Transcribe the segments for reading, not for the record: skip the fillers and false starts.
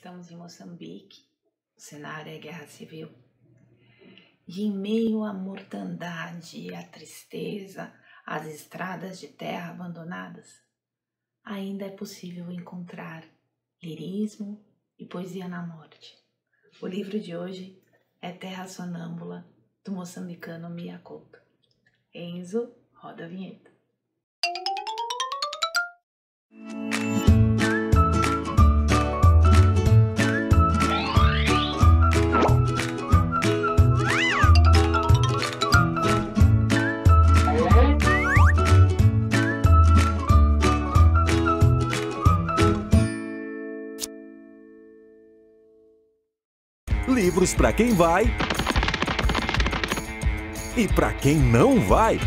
Estamos em Moçambique, o cenário é guerra civil. E em meio à mortandade, à tristeza, às estradas de terra abandonadas, ainda é possível encontrar lirismo e poesia na morte. O livro de hoje é Terra Sonâmbula, do moçambicano Mia Couto. Enzo, roda a vinheta. Livros para quem vai e para quem não vai.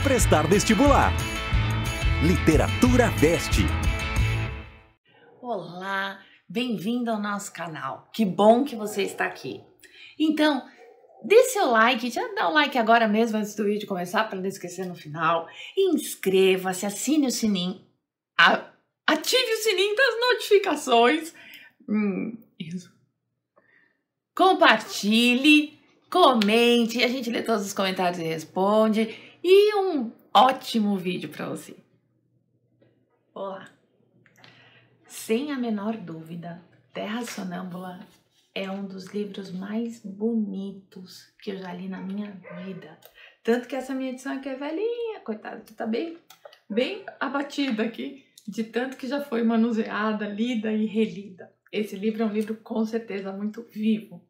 Prestar vestibular. Literatura Veste. Olá, bem-vindo ao nosso canal. Que bom que você está aqui. Então, dê seu like, já dá um like agora mesmo antes do vídeo começar para não esquecer no final. Inscreva-se, assine o sininho, ative o sininho das notificações. Isso. Compartilhe, comente, a gente lê todos os comentários e responde. E um ótimo vídeo para você. Olá! Sem a menor dúvida, Terra Sonâmbula é um dos livros mais bonitos que eu já li na minha vida. Tanto que essa minha edição aqui é velhinha, coitada, tá bem abatida aqui, de tanto que já foi manuseada, lida e relida. Esse livro é um livro com certeza muito vivo.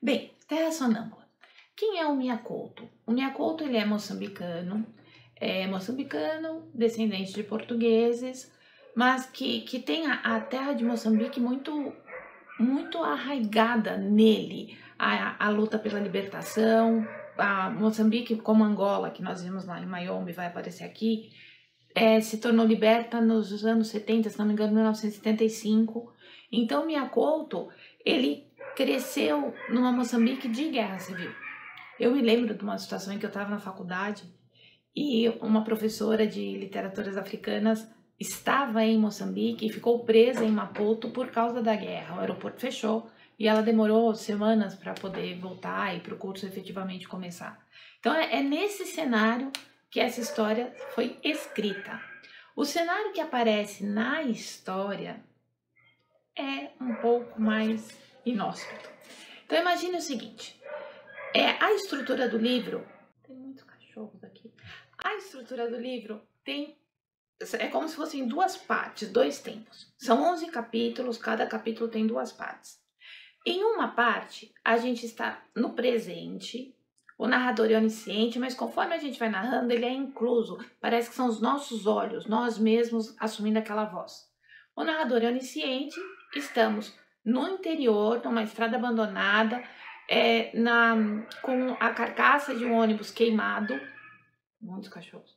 Bem, Terra Sonâmbula. Quem é o Mia Couto? O Mia Couto, ele é moçambicano, descendente de portugueses, mas que tem a terra de Moçambique muito arraigada nele. A luta pela libertação, a Moçambique, como Angola, que nós vimos lá em Mayombe, vai aparecer aqui, se tornou liberta nos anos 70, se não me engano, 1975. Então, Mia Couto, ele cresceu numa Moçambique de guerra civil. Eu me lembro de uma situação em que eu estava na faculdade e uma professora de literaturas africanas estava em Moçambique e ficou presa em Maputo por causa da guerra. O aeroporto fechou e ela demorou semanas para poder voltar e para o curso efetivamente começar. Então, é nesse cenário que essa história foi escrita. O cenário que aparece na história é um pouco mais inóspito. Então imagine o seguinte, a estrutura do livro, tem muitos cachorros aqui, a estrutura do livro é como se fossem duas partes, dois tempos. São 11 capítulos, cada capítulo tem duas partes. Em uma parte, a gente está no presente, o narrador é onisciente, mas conforme a gente vai narrando, ele é incluso. Parece que são os nossos olhos, nós mesmos assumindo aquela voz. O narrador é onisciente, estamos no interior, numa estrada abandonada, com a carcaça de um ônibus queimado, muitos cachorros,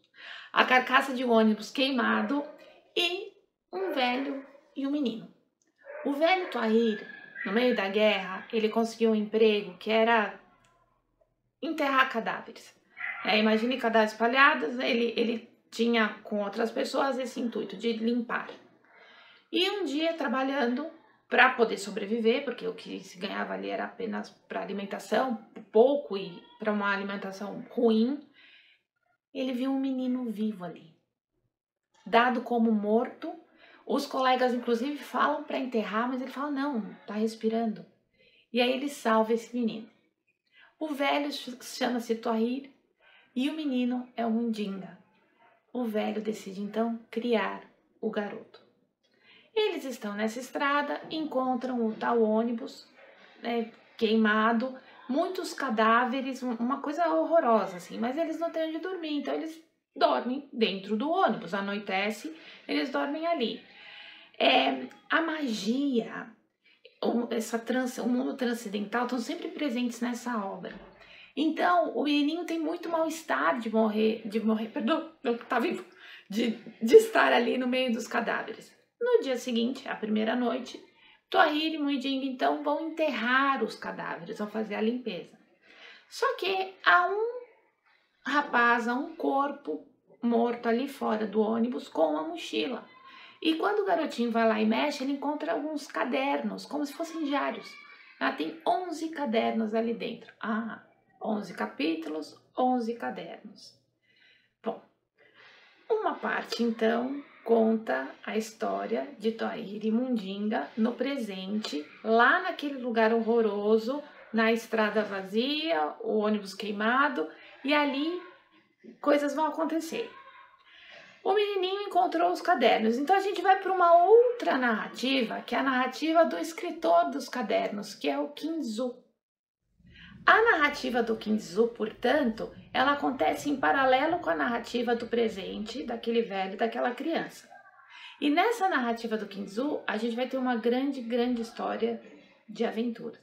a carcaça de um ônibus queimado e um velho e um menino. O velho Tuahir, no meio da guerra, ele conseguiu um emprego que era enterrar cadáveres. Imagine cadáveres espalhados, ele tinha com outras pessoas esse intuito de limpar. E um dia, trabalhando para poder sobreviver, porque o que se ganhava ali era apenas para alimentação, pouco, e para uma alimentação ruim, ele viu um menino vivo ali, dado como morto. Os colegas, inclusive, falam para enterrar, mas ele fala, não, tá respirando. E aí ele salva esse menino. O velho chama-se Tuahir e o menino é um Ndinga. O velho decide, então, criar o garoto. Eles estão nessa estrada, encontram o tal ônibus queimado, muitos cadáveres, uma coisa horrorosa, assim, mas eles não têm onde dormir, então eles dormem dentro do ônibus. Anoitece, eles dormem ali. A magia, o mundo transcendental estão sempre presentes nessa obra. Então, o menininho tem muito mal-estar de estar ali no meio dos cadáveres. No dia seguinte, a primeira noite, Tuahir e Mwidinga então vão enterrar os cadáveres, vão fazer a limpeza. Só que há um corpo morto ali fora do ônibus com uma mochila. E quando o garotinho vai lá e mexe, ele encontra alguns cadernos, como se fossem diários. Tem 11 cadernos ali dentro. 11 capítulos, 11 cadernos. Bom, uma parte, então, conta a história de Toaira e Mundinga no presente, lá naquele lugar horroroso, na estrada vazia, o ônibus queimado, e ali coisas vão acontecer. O menininho encontrou os cadernos, então a gente vai para uma outra narrativa, que é a narrativa do escritor dos cadernos, que é o Kinzu. A narrativa do Kinzu, portanto, ela acontece em paralelo com a narrativa do presente, daquele velho, daquela criança. E nessa narrativa do Kinzu, a gente vai ter uma grande, grande história de aventura.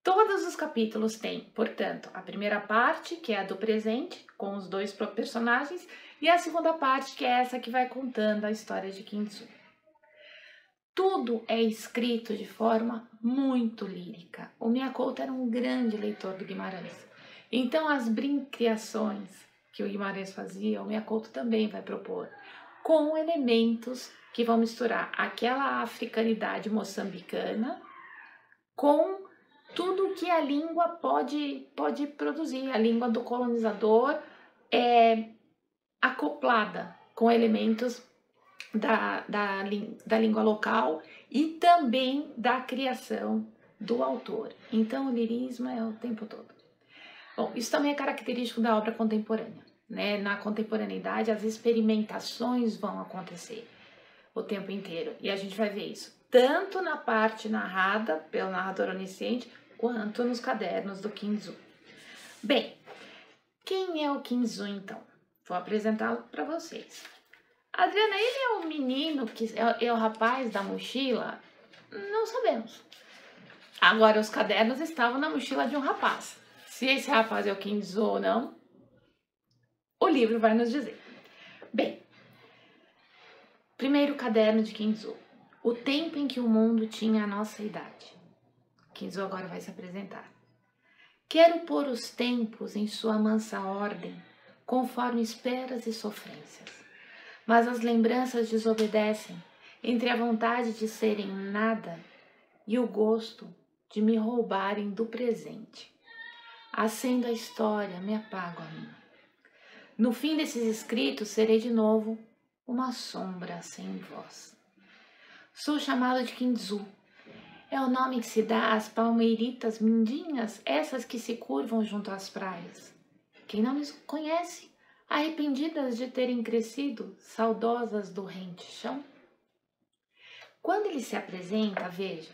Todos os capítulos têm, portanto, a primeira parte, que é a do presente, com os dois personagens, e a segunda parte, que é essa que vai contando a história de Kinzu. Tudo é escrito de forma muito lírica. O Miyakoto era um grande leitor do Guimarães. Então, as brincações que o Guimarães fazia, o Miyakoto também vai propor, com elementos que vão misturar aquela africanidade moçambicana com tudo que a língua pode produzir. A língua do colonizador é acoplada com elementos da língua local e também da criação do autor. Então, o lirismo é o tempo todo. Bom, isso também é característico da obra contemporânea, né? Na contemporaneidade, as experimentações vão acontecer o tempo inteiro. E a gente vai ver isso tanto na parte narrada pelo narrador onisciente, quanto nos cadernos do Kinzu. Bem, quem é o Kinzu, então? Vou apresentá-lo para vocês. Adriana, ele é o menino que é o rapaz da mochila? Não sabemos. Agora, os cadernos estavam na mochila de um rapaz. Se esse rapaz é o Kinzu ou não, o livro vai nos dizer. Bem, primeiro caderno de Kinzu. O tempo em que o mundo tinha a nossa idade. Kinzu agora vai se apresentar. Quero pôr os tempos em sua mansa ordem, conforme esperas e sofrências. Mas as lembranças desobedecem entre a vontade de serem nada e o gosto de me roubarem do presente. Acendo a história, me apago a mim. No fim desses escritos, serei de novo uma sombra sem voz. Sou chamado de Kinzu. É o nome que se dá às palmeiritas mindinhas, essas que se curvam junto às praias. Quem não me conhece, arrependidas de terem crescido, saudosas do rente chão? Quando ele se apresenta, veja,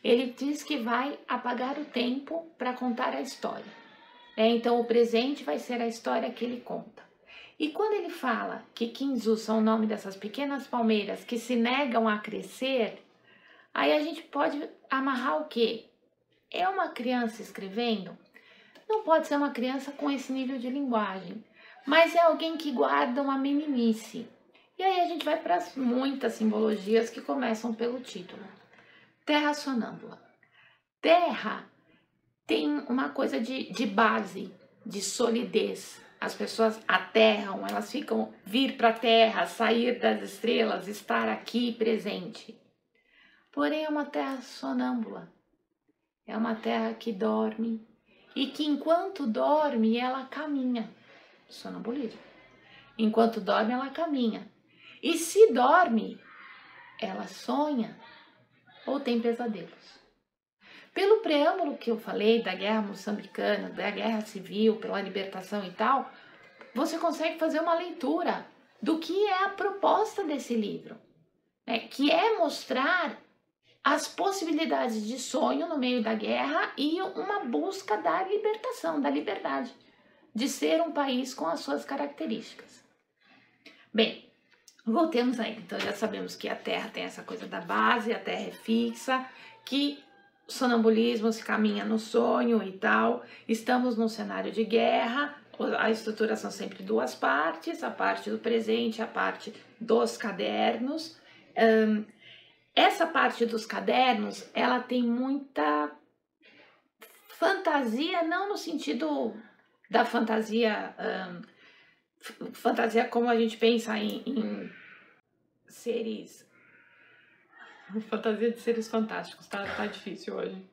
ele diz que vai apagar o tempo para contar a história. Então, o presente vai ser a história que ele conta. E quando ele fala que Kinzu são o nome dessas pequenas palmeiras que se negam a crescer, aí a gente pode amarrar o quê? É uma criança escrevendo? Não pode ser uma criança com esse nível de linguagem, mas é alguém que guarda uma meninice. E aí a gente vai para muitas simbologias que começam pelo título. Terra sonâmbula. Terra tem uma coisa de base, de solidez. As pessoas aterram, elas ficam vir para a terra, sair das estrelas, estar aqui presente. Porém, é uma terra sonâmbula. É uma terra que dorme e que enquanto dorme, ela caminha. Sonambulismo. Enquanto dorme, ela caminha. E se dorme, ela sonha ou tem pesadelos. Pelo preâmbulo que eu falei da guerra moçambicana, da guerra civil, pela libertação e tal, você consegue fazer uma leitura do que é a proposta desse livro, né? Que é mostrar as possibilidades de sonho no meio da guerra e uma busca da libertação, da liberdade, de ser um país com as suas características. Bem, voltemos aí. Então, já sabemos que a Terra tem essa coisa da base, a Terra é fixa, que o sonambulismo se caminha no sonho e tal. Estamos num cenário de guerra, a estrutura são sempre duas partes, a parte do presente e a parte dos cadernos. Essa parte dos cadernos, ela tem muita fantasia, não no sentido da fantasia, fantasia como a gente pensa em seres... Fantasia de seres fantásticos, tá difícil hoje.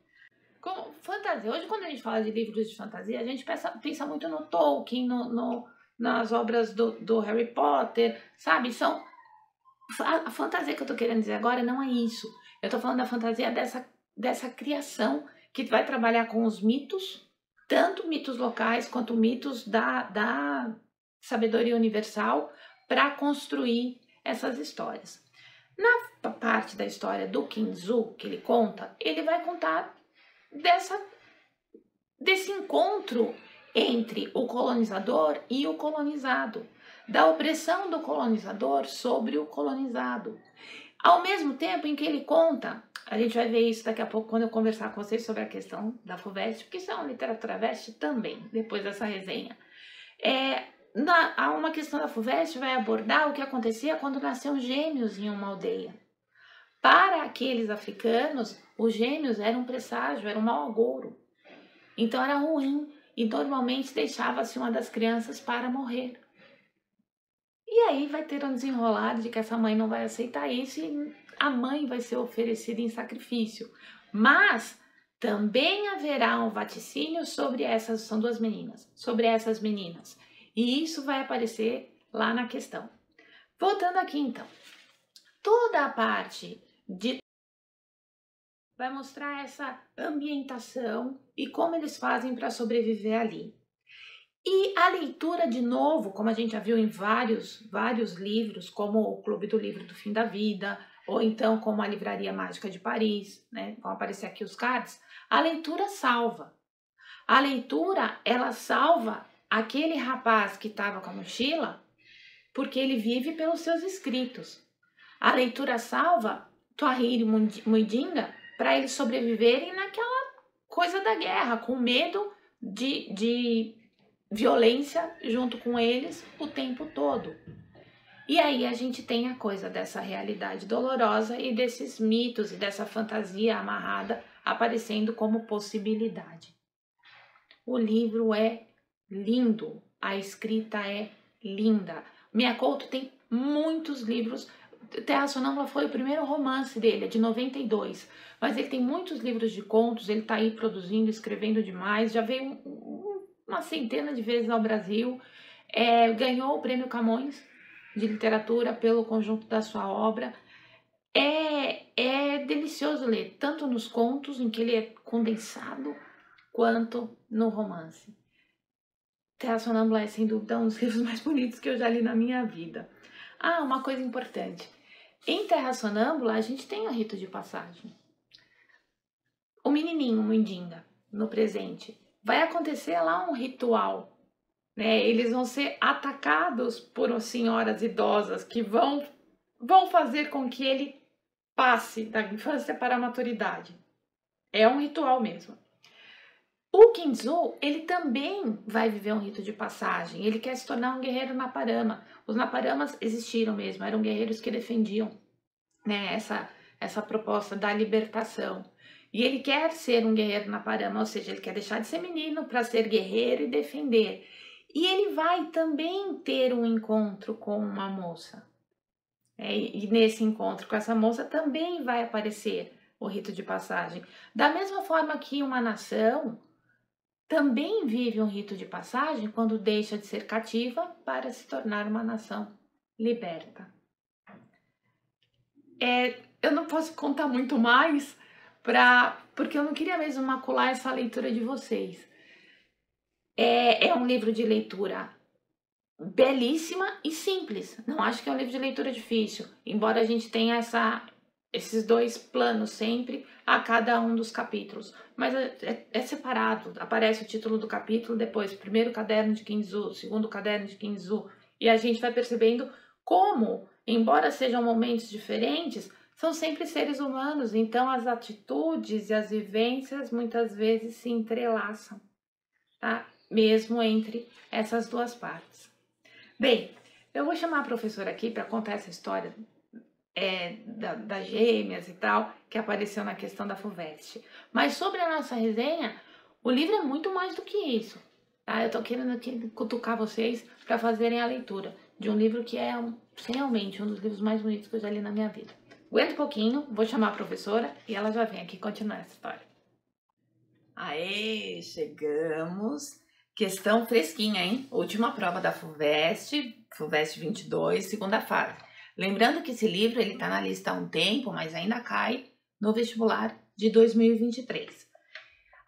Como fantasia. Hoje, quando a gente fala de livros de fantasia, a gente pensa muito no Tolkien, nas obras do Harry Potter, sabe? A fantasia que eu tô querendo dizer agora não é isso. Eu tô falando da fantasia dessa criação que vai trabalhar com os mitos, tanto mitos locais quanto mitos da sabedoria universal, para construir essas histórias. Na parte da história do Kinzu que ele conta, ele vai contar desse encontro entre o colonizador e o colonizado, da opressão do colonizador sobre o colonizado. Ao mesmo tempo em que ele conta, a gente vai ver isso daqui a pouco quando eu conversar com vocês sobre a questão da FUVEST, porque isso é uma literatura veste também, depois dessa resenha. Há uma questão da FUVEST vai abordar o que acontecia quando nasciam gêmeos em uma aldeia. Para aqueles africanos, os gêmeos eram um presságio, era um mau agouro. Então era ruim e normalmente deixava-se uma das crianças para morrer. E aí vai ter um desenrolar de que essa mãe não vai aceitar isso e a mãe vai ser oferecida em sacrifício. Mas também haverá um vaticínio sobre essas, são duas meninas, sobre essas meninas. E isso vai aparecer lá na questão. Voltando aqui então, toda a parte de vai mostrar essa ambientação e como eles fazem para sobreviver ali. E a leitura, de novo, como a gente já viu em vários livros, como o Clube do Livro do Fim da Vida, ou então como a Livraria Mágica de Paris, né? Vão aparecer aqui os cards. A leitura salva. A leitura, ela salva aquele rapaz que estava com a mochila, porque ele vive pelos seus escritos. A leitura salva Twahir e Muidinga para eles sobreviverem naquela coisa da guerra, com medo de violência junto com eles o tempo todo. E aí a gente tem a coisa dessa realidade dolorosa e desses mitos e dessa fantasia amarrada aparecendo como possibilidade. O livro é lindo, a escrita é linda. Mia Couto tem muitos livros. Terra Sonâmbula foi o primeiro romance dele, é de 92. Mas ele tem muitos livros de contos, ele está aí produzindo, escrevendo demais. Já veio uma centena de vezes ao Brasil. Ganhou o Prêmio Camões de Literatura pelo conjunto da sua obra. É delicioso ler, tanto nos contos, em que ele é condensado, quanto no romance. Terra Sonâmbula é, sem dúvida, um dos livros mais bonitos que eu já li na minha vida. Ah, uma coisa importante. Em Terra Sonâmbula, a gente tem o rito de passagem. O menininho, o Muidinga, no presente, vai acontecer lá um ritual, né? Eles vão ser atacados por senhoras idosas que vão fazer com que ele passe da infância para a maturidade. É um ritual mesmo. O Kinzu, ele também vai viver um rito de passagem. Ele quer se tornar um guerreiro Naparama. Os Naparamas existiram mesmo, eram guerreiros que defendiam, né, essa proposta da libertação. E ele quer ser um guerreiro Naparama, ou seja, ele quer deixar de ser menino para ser guerreiro e defender. E ele vai também ter um encontro com uma moça. E nesse encontro com essa moça também vai aparecer o rito de passagem. Da mesma forma que uma nação também vive um rito de passagem quando deixa de ser cativa para se tornar uma nação liberta. Eu não posso contar muito mais, porque eu não queria mesmo macular essa leitura de vocês. É um livro de leitura belíssima e simples. Não acho que é um livro de leitura difícil, embora a gente tenha esses dois planos sempre a cada um dos capítulos. Mas é separado, aparece o título do capítulo, depois primeiro caderno de Kinzu, segundo caderno de Kinzu, e a gente vai percebendo como, embora sejam momentos diferentes, são sempre seres humanos, então as atitudes e as vivências muitas vezes se entrelaçam, tá? Mesmo entre essas duas partes. Bem, eu vou chamar a professora aqui para contar essa história das gêmeas e tal, que apareceu na questão da FUVEST. Mas sobre a nossa resenha, o livro é muito mais do que isso, tá? Eu tô querendo aqui cutucar vocês para fazerem a leitura. de um livro que é realmente um dos livros mais bonitos que eu já li na minha vida. Aguenta um pouquinho, vou chamar a professora e ela já vem aqui continuar essa história. Aê, chegamos! Questão fresquinha, hein? Última prova da FUVEST 22, segunda fase. Lembrando que esse livro ele tá na lista há um tempo, mas ainda cai no vestibular de 2023.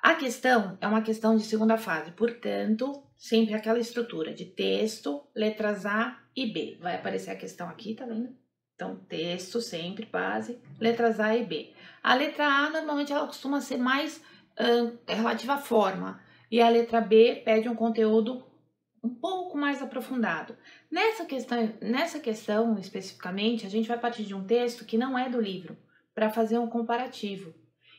A questão é uma questão de segunda fase, portanto, sempre aquela estrutura de texto, letras A e B. Vai aparecer a questão aqui, tá vendo? Então, texto sempre, base, letras A e B. A letra A, normalmente, ela costuma ser mais relativa à forma, e a letra B pede um conteúdo um pouco mais aprofundado. Nessa questão, especificamente, a gente vai partir de um texto que não é do livro, para fazer um comparativo.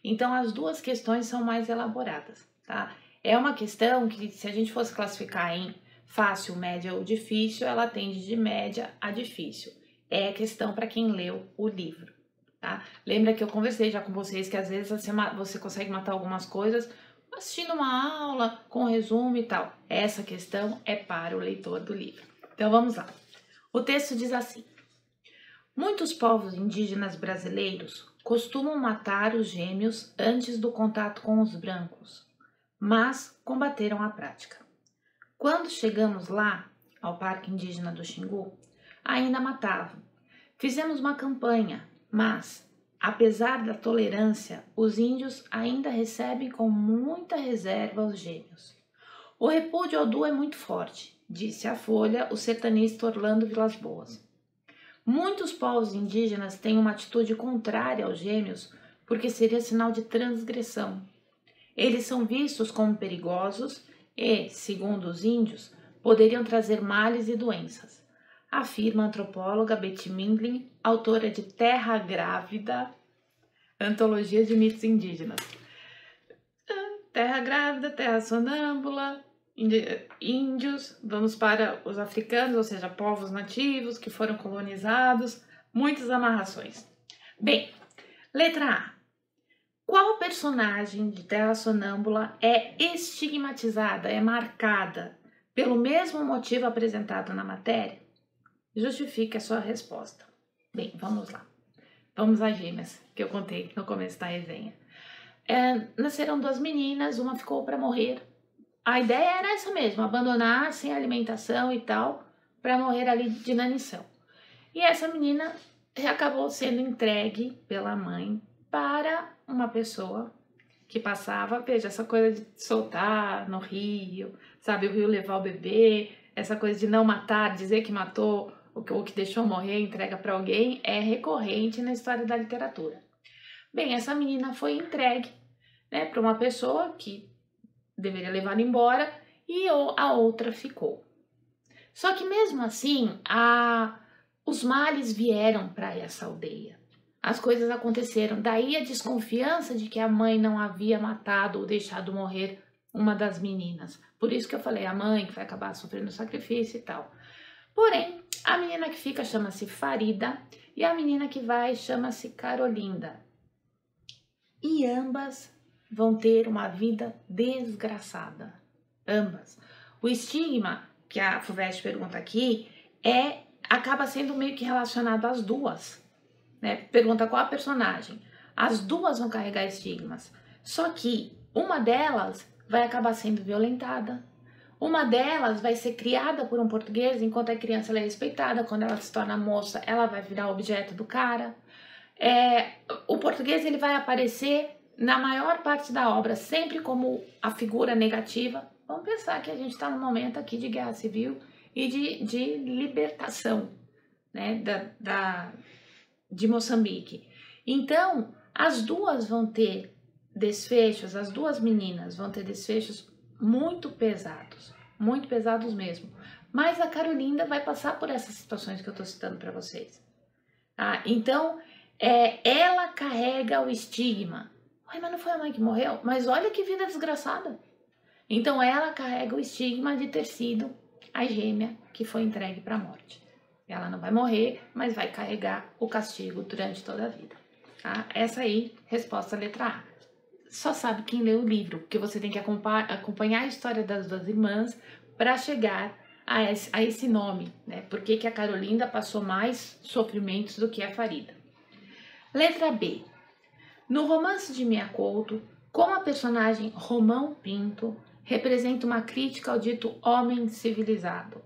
Então, as duas questões são mais elaboradas, tá? É uma questão que, se a gente fosse classificar em fácil, média ou difícil, ela tende de média a difícil. É questão para quem leu o livro, tá? Lembra que eu conversei já com vocês que às vezes você consegue matar algumas coisas assistindo uma aula com resumo e tal. Essa questão é para o leitor do livro. Então, vamos lá. O texto diz assim: muitos povos indígenas brasileiros costumam matar os gêmeos antes do contato com os brancos, mas combateram a prática. Quando chegamos lá, ao Parque Indígena do Xingu, ainda matavam. Fizemos uma campanha, mas, apesar da tolerância, os índios ainda recebem com muita reserva os gêmeos. O repúdio ao duo é muito forte, disse à Folha o sertanista Orlando Vilas Boas. Muitos povos indígenas têm uma atitude contrária aos gêmeos porque seria sinal de transgressão. Eles são vistos como perigosos e, segundo os índios, poderiam trazer males e doenças, afirma a antropóloga Betty Mindlin, autora de Terra Grávida, Antologia de Mitos Indígenas. Terra Grávida, Terra Sonâmbula, índios, vamos para os africanos, ou seja, povos nativos que foram colonizados, muitas amarrações. Bem, letra A. Qual personagem de Terra Sonâmbula é estigmatizada, é marcada pelo mesmo motivo apresentado na matéria? Justifique a sua resposta. Bem, vamos lá. Vamos às gêmeas, que eu contei no começo da resenha. Nasceram duas meninas, uma ficou para morrer. A ideia era essa mesmo, abandonar sem alimentação e tal, para morrer ali de inanição. E essa menina acabou sendo entregue pela mãe para uma pessoa que passava, veja, essa coisa de soltar no rio, sabe, o rio levar o bebê, essa coisa de não matar, dizer que matou, o que deixou morrer, entrega para alguém, é recorrente na história da literatura. Bem, essa menina foi entregue, né, para uma pessoa que deveria levá-la embora e a outra ficou. Só que mesmo assim, os males vieram para essa aldeia. As coisas aconteceram. Daí a desconfiança de que a mãe não havia matado ou deixado morrer uma das meninas. Por isso que eu falei, a mãe que vai acabar sofrendo sacrifício e tal. Porém, a menina que fica chama-se Farida e a menina que vai chama-se Carolinda. E ambas vão ter uma vida desgraçada. Ambas. O estigma que a FUVEST pergunta aqui acaba sendo meio que relacionado às duas. Né? Pergunta qual a personagem. As duas vão carregar estigmas. Só que uma delas vai acabar sendo violentada. Uma delas vai ser criada por um português, enquanto a criança ela é respeitada. Quando ela se torna moça, ela vai virar objeto do cara. O português ele vai aparecer na maior parte da obra, sempre como a figura negativa. Vamos pensar que a gente está num momento aqui de guerra civil e de libertação, né, de Moçambique. Então, as duas vão ter desfechos, as duas meninas vão ter desfechos muito pesados mesmo. Mas a Carolinda vai passar por essas situações que eu estou citando para vocês. Então, ela carrega o estigma. Ué, mas não foi a mãe que morreu? Mas olha que vida desgraçada. Então, ela carrega o estigma de ter sido a gêmea que foi entregue para a morte. Ela não vai morrer, mas vai carregar o castigo durante toda a vida. Tá? Essa aí, resposta letra A. Só sabe quem lê o livro, porque você tem que acompanhar a história das duas irmãs para chegar a esse nome, né? Por que que a Carolinda passou mais sofrimentos do que a Farida? Letra B. No romance de Mia Couto, como a personagem Romão Pinto representa uma crítica ao dito homem civilizado.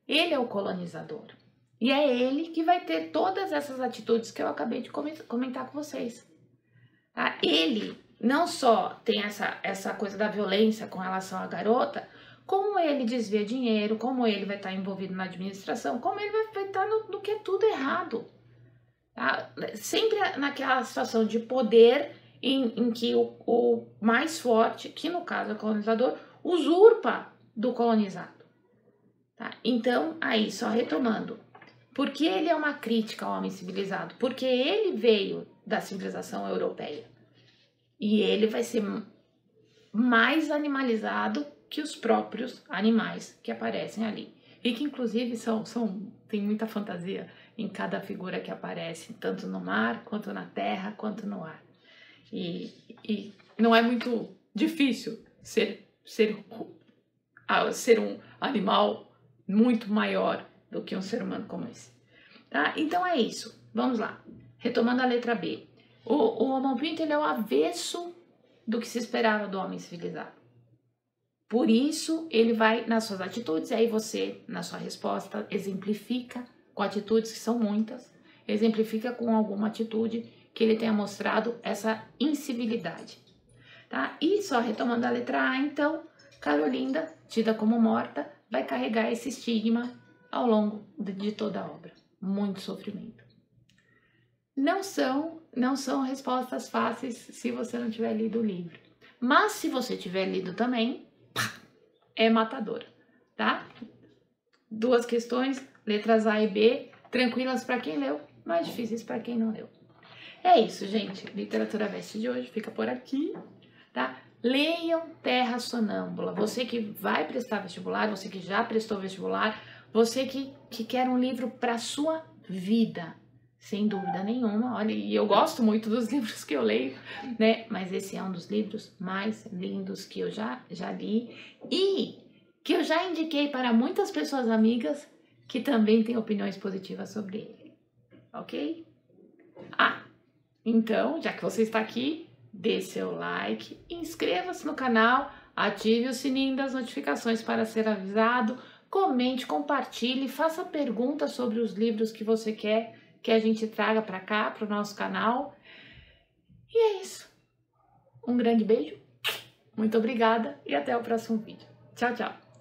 Ele é o colonizador. E é ele que vai ter todas essas atitudes que eu acabei de comentar com vocês. Tá? Ele não só tem essa coisa da violência com relação à garota, como ele desvia dinheiro, como ele vai estar envolvido na administração, como ele vai estar no que é tudo errado. Tá? Sempre naquela situação de poder em que o mais forte, que no caso é o colonizador, usurpa do colonizado. Tá? Então, aí, só retomando. Por que ele é uma crítica ao homem civilizado? Porque ele veio da civilização europeia. E ele vai ser mais animalizado que os próprios animais que aparecem ali. E que, inclusive, tem muita fantasia em cada figura que aparece, tanto no mar, quanto na terra, quanto no ar. E não é muito difícil ser um animal muito maior do que um ser humano como esse. Tá? Então é isso. Vamos lá. Retomando a letra B. O Romão Pinto, ele é o avesso do que se esperava do homem civilizado. Por isso, ele vai nas suas atitudes, e aí você, na sua resposta, exemplifica com atitudes que são muitas, exemplifica com alguma atitude que ele tenha mostrado essa incivilidade. Tá? E só retomando a letra A, então, Carolinda, tida como morta, vai carregar esse estigma ao longo de toda a obra. Muito sofrimento. Não são respostas fáceis se você não tiver lido o livro. Mas se você tiver lido também, é matadora, tá? 2 questões, letras A e B, tranquilas para quem leu, mais difíceis para quem não leu. É isso, gente. Literatura Veste de hoje fica por aqui, tá? Leiam Terra Sonâmbula. Você que vai prestar vestibular, você que já prestou vestibular, você que quer um livro para sua vida, sem dúvida nenhuma. Olha, e eu gosto muito dos livros que eu leio, né? Mas esse é um dos livros mais lindos que eu já li e que eu já indiquei para muitas pessoas amigas que também têm opiniões positivas sobre ele, ok? Então, já que você está aqui, dê seu like, inscreva-se no canal, ative o sininho das notificações para ser avisado, comente, compartilhe, faça perguntas sobre os livros que você quer que a gente traga para cá, para o nosso canal. E é isso. Um grande beijo, muito obrigada e até o próximo vídeo. Tchau, tchau!